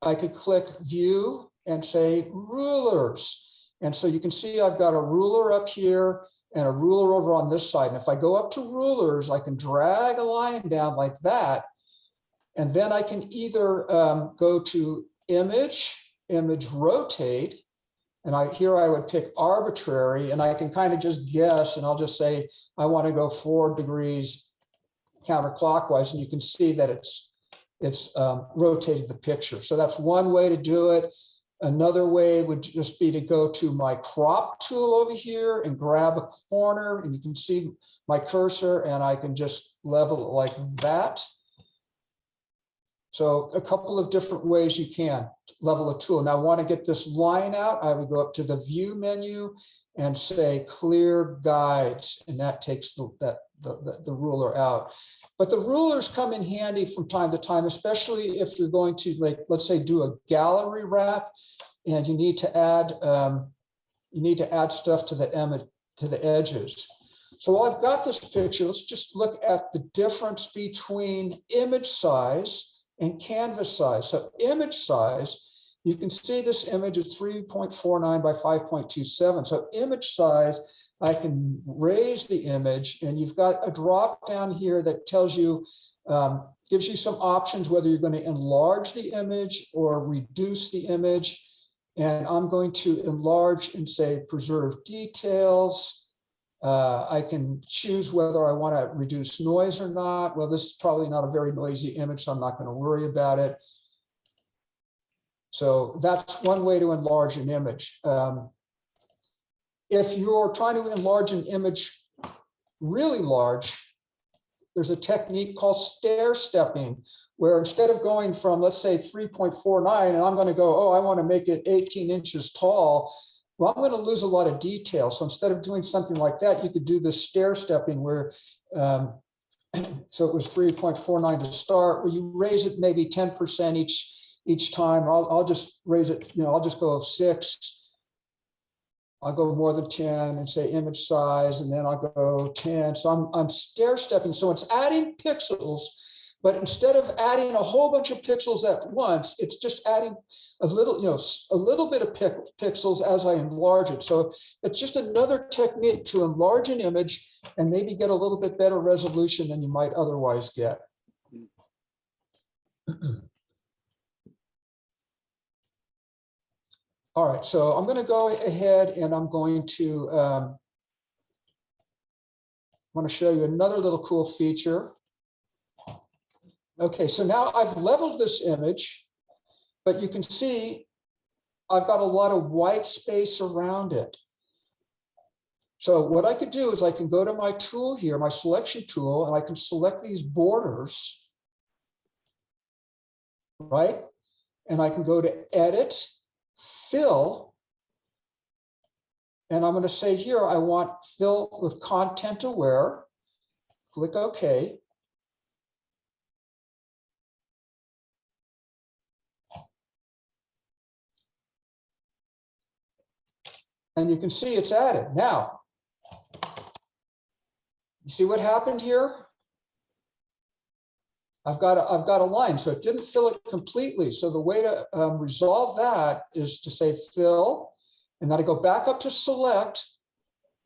could click view and say rulers. And so you can see I've got a ruler up here and a ruler over on this side. And if I go up to rulers, I can drag a line down like that. And then I can either go to image rotate. And here I would pick arbitrary, and I can kind of just guess, and I'll just say, I want to go 4 degrees counterclockwise, and you can see that it's rotated the picture. So that's one way to do it. Another way would just be to go to my crop tool over here and grab a corner, and you can see my cursor, and I can just level it like that. So a couple of different ways you can level a tool. Now I want to get this line out. I would go up to the view menu and say clear guides, and that takes the ruler out. But the rulers come in handy from time to time, especially if you're going to, like, let's say, do a gallery wrap, and you need to add stuff to the edges. So while I've got this picture, let's just look at the difference between image size and canvas size. So image size, you can see this image is 3.49 by 5.27. So image size, I can raise the image, and you've got a drop down here that tells you, gives you some options whether you're going to enlarge the image or reduce the image. And I'm going to enlarge and say preserve details. I can choose whether I want to reduce noise or not. Well, this is probably not a very noisy image, so I'm not going to worry about it. So that's one way to enlarge an image. If you're trying to enlarge an image really large, there's a technique called stair stepping, where instead of going from, let's say, 3.49, and I'm going to go, oh, I want to make it 18 inches tall, well, I'm going to lose a lot of detail. So instead of doing something like that, you could do this stair stepping where, so it was 3.49 to start, where you raise it maybe 10% each time. I'll just raise it, I'll just go 6. I'll go more than 10 and say image size, and then I'll go 10. So I'm stair stepping. So it's adding pixels, but instead of adding a whole bunch of pixels at once, it's just adding a little bit of pixels as I enlarge it. So it's just another technique to enlarge an image and maybe get a little bit better resolution than you might otherwise get. All right, so I'm going to go ahead and I'm going to want to show you another little cool feature. Okay, so now I've leveled this image, but you can see I've got a lot of white space around it. So what I could do is I can go to my tool here, my selection tool, and I can select these borders, right? And I can go to edit, fill, and I'm going to say here, I want fill with content aware. Click OK. And you can see it's added. Now, you see what happened here? I've got a line, so it didn't fill it completely. So the way to resolve that is to say fill, and then I go back up to select,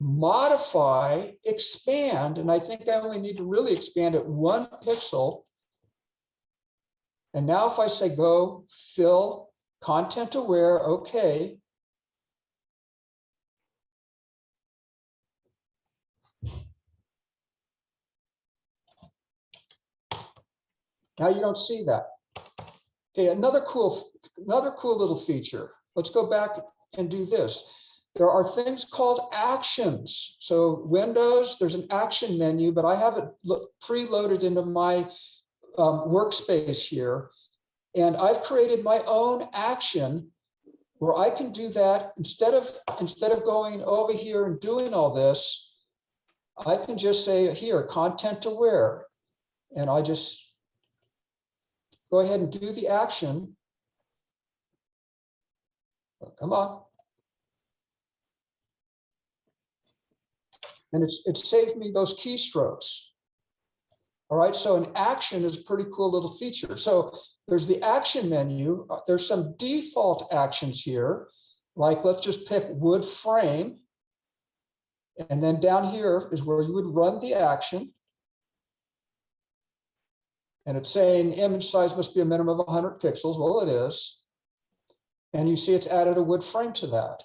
modify, expand, and I think I only need to really expand it 1 pixel. And now if I say go fill content aware, okay. Now you don't see that. Okay, another cool little feature. Let's go back and do this. There are things called actions. So Windows, there's an action menu, but I have it preloaded into my workspace here. And I've created my own action where I can do that instead of going over here and doing all this. I can just say here, content aware, and I just go ahead and do the action. Oh, come on. And it's saved me those keystrokes. All right, so an action is a pretty cool little feature. So there's the action menu. There's some default actions here, like let's just pick wood frame. And then down here is where you would run the action. And it's saying image size must be a minimum of 100 pixels. Well, it is. And you see it's added a wood frame to that.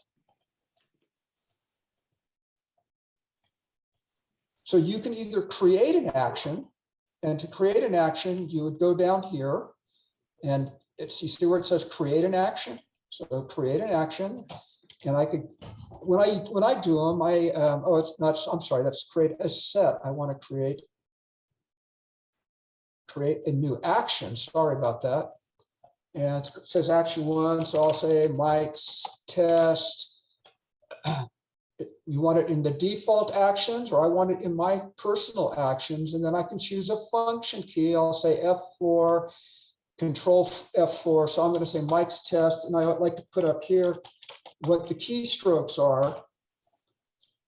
So you can either create an action, and to create an action, you would go down here and you see where it says create an action. So create an action. And I could, when I do them, it's not, I'm sorry, that's create a set. I want to create a new action. Sorry about that. And it says action 1. So I'll say Mike's test. You want it in the default actions, or I want it in my personal actions. And then I can choose a function key. I'll say F4, control F4. So I'm going to say Mike's test. And I would like to put up here what the keystrokes are.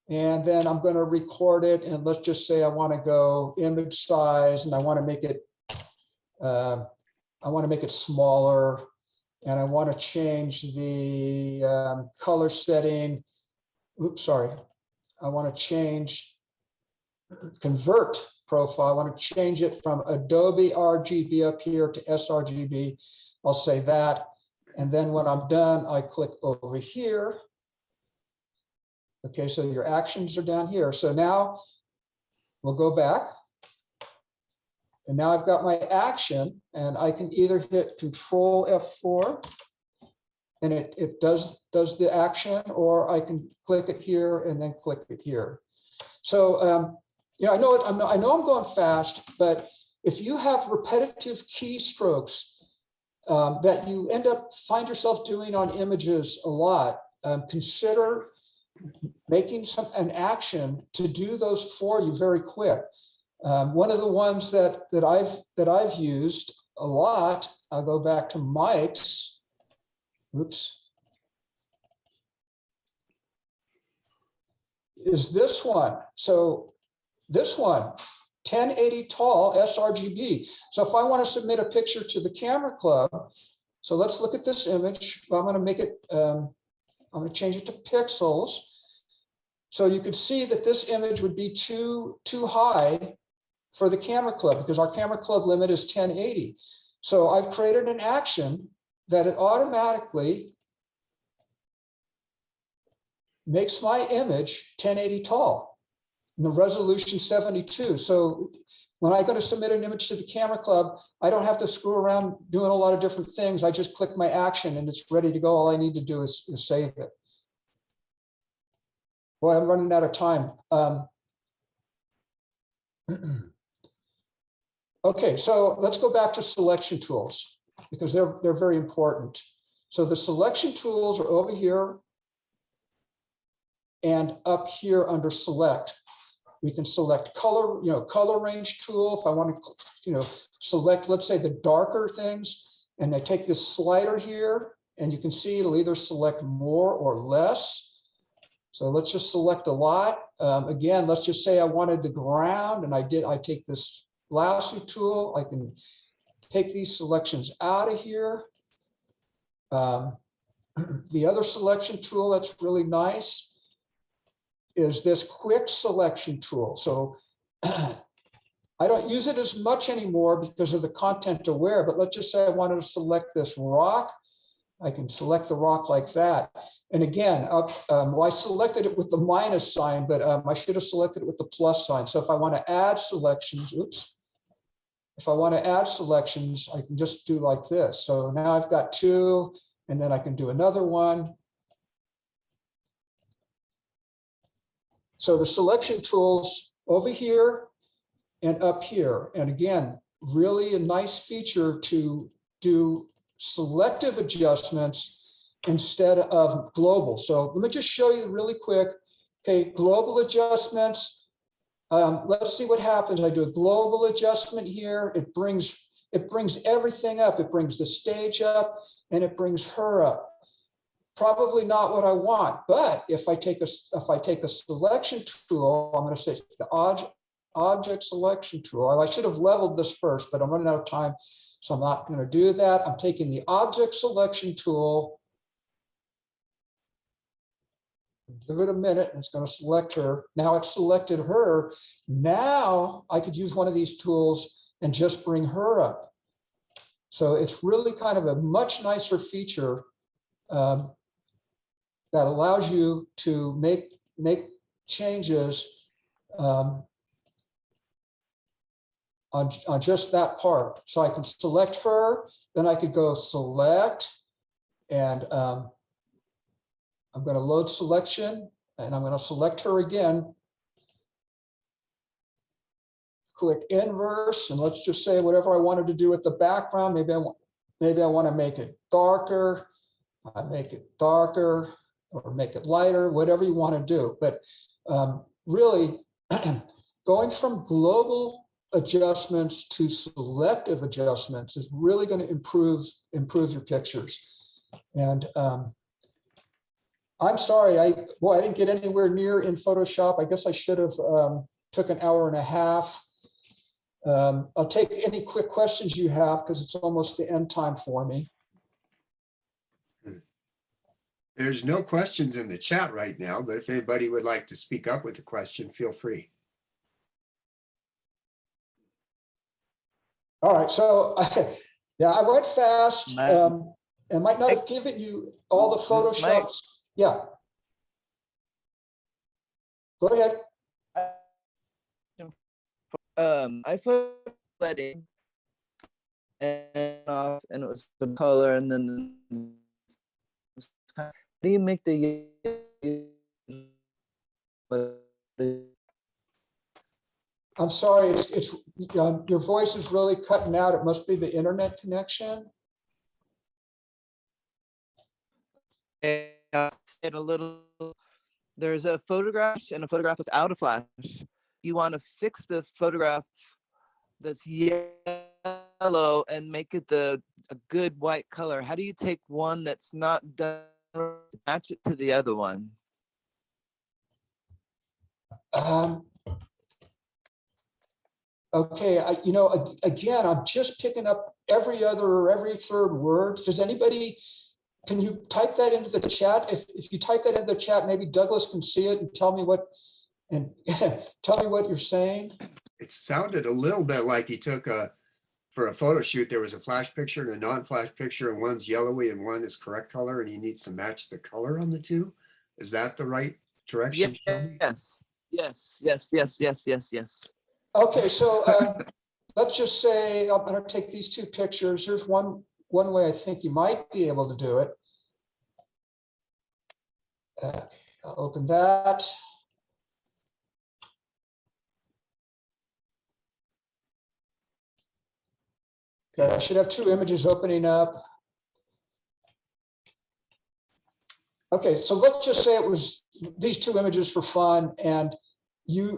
And then I'm going to record it. And let's just say I want to go image size, and I want to make it smaller. And I want to change the color setting. Oops, sorry. I want to change convert profile. I want to change it from Adobe RGB up here to sRGB. I'll say that. And then when I'm done, I click over here. Okay, so your actions are down here. So now we'll go back. And now I've got my action, and I can either hit Control F4 and it does the action, or I can click it here and then click it here. So I know I'm going fast, but if you have repetitive keystrokes that you find yourself doing on images a lot, consider making an action to do those for you very quick. One of the ones that I've used a lot, I'll go back to Mike's. Oops. Is this one. So this one, 1080 tall sRGB. So if I want to submit a picture to the camera club, so let's look at this image. I'm going to make it, I'm going to change it to pixels. So you could see that this image would be too high for the camera club, because our camera club limit is 1080. So I've created an action that it automatically makes my image 1080 tall, and the resolution 72. So when I go to submit an image to the camera club, I don't have to screw around doing a lot of different things. I just click my action and it's ready to go. All I need to do is save it. Boy, I'm running out of time. Okay, so let's go back to selection tools, because they're very important. So the selection tools are over here and up here under select. We can select color, color range tool. If I want to, select, let's say, the darker things, and I take this slider here, and you can see it'll either select more or less. So let's just select a lot. Again, let's just say I wanted the ground, and I take this lasso tool. I can take these selections out of here. The other selection tool that's really nice is this quick selection tool. So I don't use it as much anymore because of the content aware, but let's just say I wanted to select this rock. I can select the rock like that. And again, well, I selected it with the minus sign, but I should have selected it with the plus sign. So if I want to add selections, oops, if I want to add selections, I can just do like this. So now I've got 2, and then I can do another one. So the selection tools over here and up here. And again, really a nice feature to do selective adjustments instead of global. So let me just show you really quick. Okay, global adjustments. Let's see what happens. I do a global adjustment here. It brings everything up. It brings the stage up and it brings her up. Probably not what I want, but if I take a selection tool, I'm going to say the object selection tool. I should have leveled this first, but I'm running out of time, so I'm not going to do that. I'm taking the object selection tool. Give it a minute, and it's going to select her. Now it's selected her. Now I could use one of these tools and just bring her up. So it's really kind of a much nicer feature that allows you to make changes on just that part. So I can select her, then I could go select, and I'm going to load selection, and I'm going to select her again. Click inverse, and let's just say whatever I wanted to do with the background. Maybe I want to make it darker. I make it darker or make it lighter, whatever you want to do. But really, going from global adjustments to selective adjustments is really going to improve your pictures. And I'm sorry, I didn't get anywhere near in Photoshop. I guess I should have took an hour and a half. I'll take any quick questions you have because it's almost the end time for me. There's no questions in the chat right now, but if anybody would like to speak up with a question, feel free. All right, so yeah, I went fast. And might not have given you all the Photoshop. Yeah. Go ahead. I put wedding and off, and it was the color, and then how do you make the I'm sorry, it's your voice is really cutting out. It must be the internet connection. it a little? There's a photograph and a photograph without a flash. You want to fix the photograph that's yellow and make it a good white color. How do you take one that's not done, match it to the other one? Okay, again, I'm just picking up every other or every third word. Does anybody, can you type that into the chat? If you type that into the chat, maybe Douglas can see it and tell me what you're saying. It sounded a little bit like he took for a photo shoot, there was a flash picture and a non-flash picture, and one's yellowy and one is correct color, and he needs to match the color on the two. Is that the right direction? Yes. Okay, so let's just say I'm going to take these two pictures. Here's one way I think you might be able to do it. I'll open that. Okay, I should have two images opening up. Okay, so let's just say it was these two images for fun, and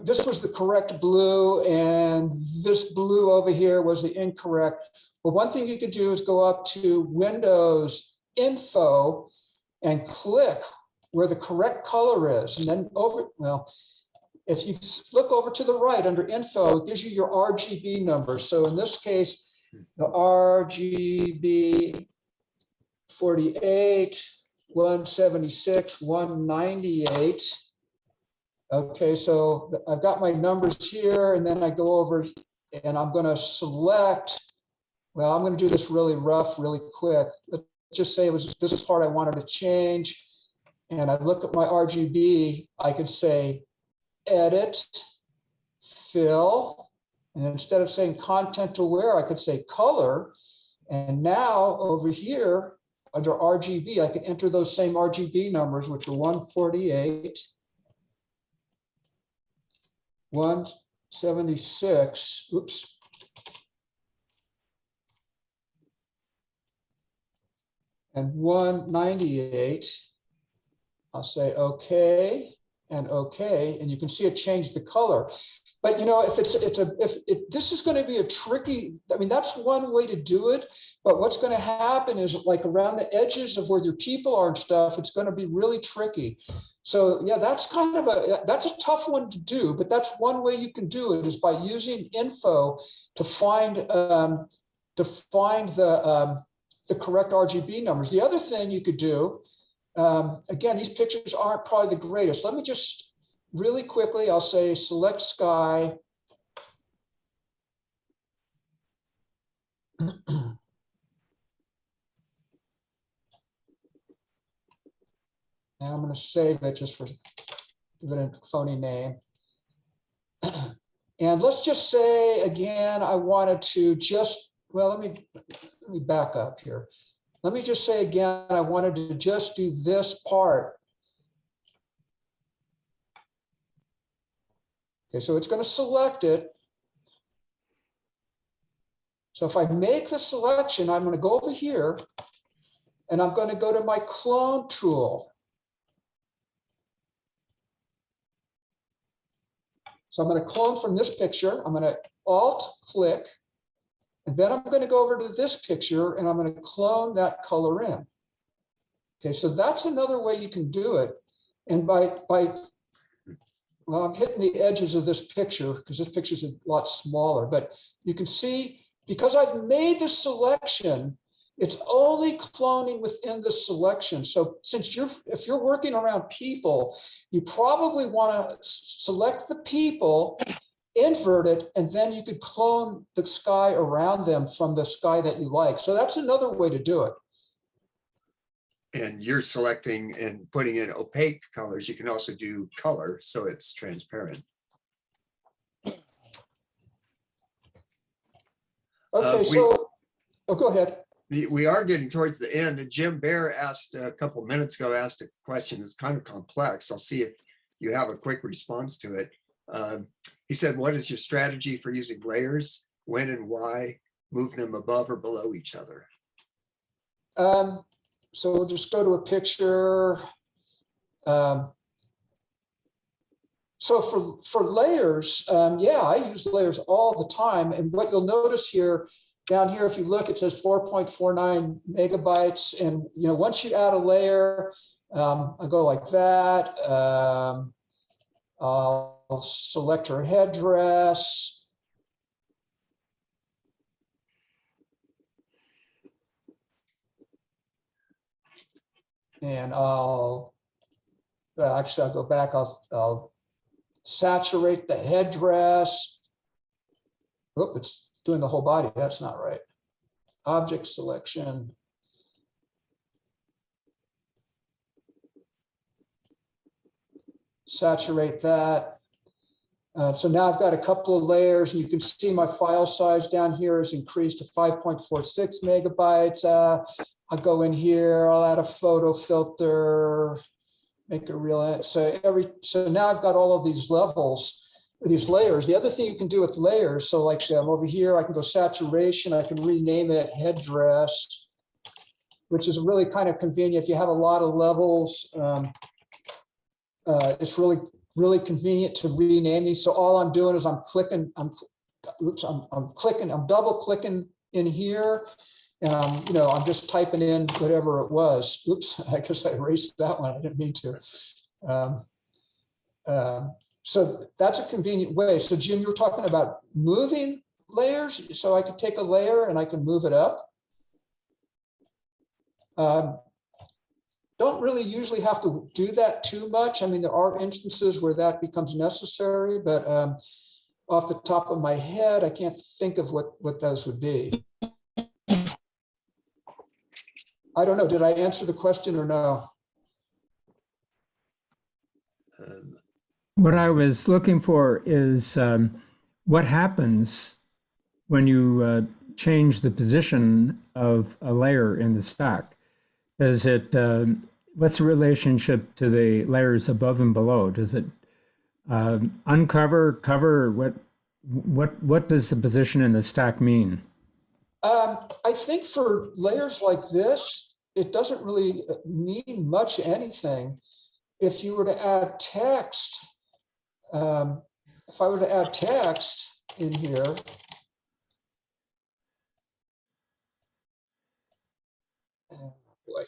this was the correct blue, and this blue over here was the incorrect. Well, one thing you could do is go up to Windows Info and click where the correct color is, and then if you look over to the right under Info, it gives you your RGB number. So in this case, the RGB 48, 176, 198. Okay, so I've got my numbers here, and then I go over and I'm going to select. Well, I'm going to do this really rough, really quick. Let's just say this is part I wanted to change. And I look at my RGB, I can say edit, fill, And instead of saying content aware, I could say color. And now over here under RGB, I can enter those same RGB numbers, which are 148, 176, oops. And 198. I'll say okay and okay, and you can see it changed the color. But you know, if this is going to be a tricky, I mean, that's one way to do it. But what's going to happen is like around the edges of where your people are and stuff, it's going to be really tricky. So yeah, that's kind of that's a tough one to do, but that's one way you can do it is by using info to find the correct RGB numbers. The other thing you could do, again, these pictures aren't probably the greatest. Let me just really quickly, I'll say select sky. And I'm going to save it just for give it a phony name. And let's just say again, I wanted to just, well, let me back up here. Let me just say again, I wanted to just do this part. Okay, so it's going to select it. So if I make the selection, I'm going to go over here and I'm going to go to my clone tool. So I'm going to clone from this picture. I'm going to Alt click, and then I'm going to go over to this picture and I'm going to clone that color in. Okay, so that's another way you can do it. And well, I'm hitting the edges of this picture because this picture is a lot smaller, but you can see because I've made the selection, it's only cloning within the selection. So since if you're working around people, you probably want to select the people, invert it, and then you could clone the sky around them from the sky that you like. So that's another way to do it. And you're selecting and putting in opaque colors. You can also do color, so it's transparent. Okay, so, oh, go ahead. We are getting towards the end, and Jim Bear asked a couple minutes ago, asked a question that's kind of complex. I'll see if you have a quick response to it. He said, what is your strategy for using layers? When and why move them above or below each other? So we'll just go to a picture. So for layers, yeah, I use layers all the time. And what you'll notice here, down here, if you look, it says 4.49 megabytes. And you know, once you add a layer, I go like that. I'll select her headdress. And actually, I'll go back. I'll saturate the headdress. Oh, it's doing the whole body. That's not right. Object selection. Saturate that. So now I've got a couple of layers, and you can see my file size down here is increased to 5.46 megabytes. I'll go in here, I'll add a photo filter, make it real. So now I've got all of these levels, these layers. The other thing you can do with layers, so like over here, I can go saturation, I can rename it headdress, which is really kind of convenient if you have a lot of levels. It's really convenient to rename these. So all I'm doing is I'm clicking, I'm double clicking in here. And I'm just typing in whatever it was. Oops, I guess I erased that one. I didn't mean to. So that's a convenient way. So Jim, you're talking about moving layers. So I could take a layer and I can move it up. Don't really usually have to do that too much. I mean, there are instances where that becomes necessary, but off the top of my head, I can't think of what those would be. I don't know. Did I answer the question or no? What I was looking for is what happens when you change the position of a layer in the stack? Does it, what's the relationship to the layers above and below? Does it uncover, cover? What does the position in the stack mean? I think for layers like this, it doesn't really mean much anything. If you were to add text, if I were to add text in here, oh boy.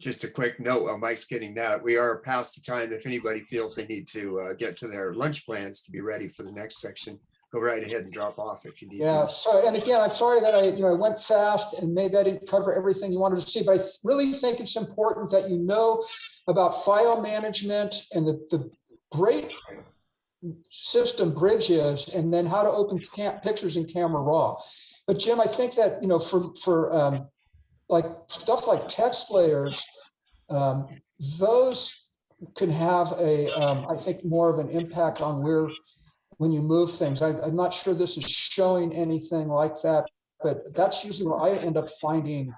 Just a quick note while Mike's getting that, we are past the time. If anybody feels they need to get to their lunch plans to be ready for the next section, go right ahead and drop off if you need Yeah, to. so, and again, I'm sorry that I went fast and maybe I didn't cover everything you wanted to see, but I really think it's important that you know about file management and the great system Bridge is, and then how to open pictures in Camera Raw. But Jim, I think that, for like stuff like text layers, those can have I think more of an impact on when you move things. I'm not sure this is showing anything like that, but that's usually where I end up finding,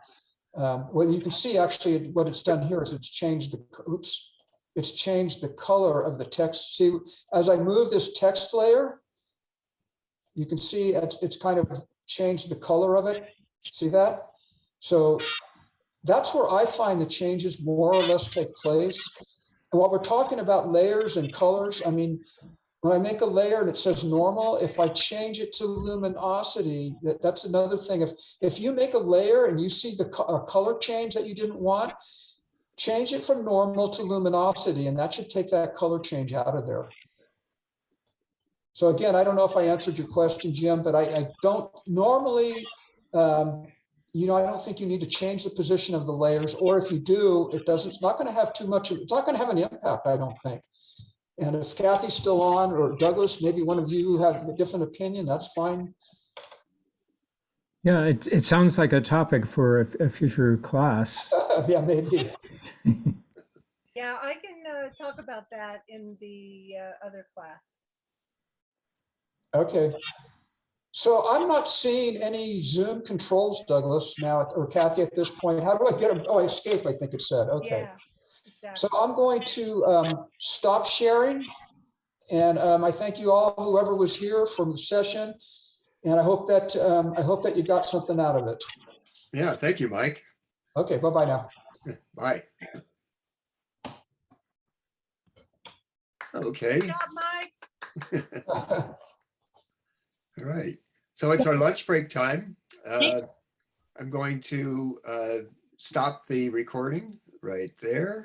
well, you can see actually what it's done here is it's changed the color of the text. See, as I move this text layer, you can see it's kind of changed the color of it. See that? So that's where I find the changes more or less take place. And while we're talking about layers and colors, I mean, when I make a layer and it says normal, if I change it to luminosity, that's another thing. If you make a layer and you see the color change that you didn't want, change it from normal to luminosity, and that should take that color change out of there. So again, I don't know if I answered your question, Jim, but I don't normally, I don't think you need to change the position of the layers, or if you do, it's not going to have too much, it's not going to have an impact, I don't think. And if Kathy's still on, or Douglas, maybe one of you have a different opinion, that's fine. Yeah, it sounds like a topic for a future class. Yeah, maybe. Yeah, I can talk about that in the other class. Okay. So I'm not seeing any Zoom controls, Douglas, now, or Kathy at this point. How do I get them? Oh, escape, I think it said. Okay. Yeah, exactly. So I'm going to stop sharing. And I thank you all, whoever was here from the session. And I hope that you got something out of it. Yeah, thank you, Mike. Okay, bye-bye now. Bye. Okay. Good job, Mike. All right. So it's our lunch break time. I'm going to stop the recording right there.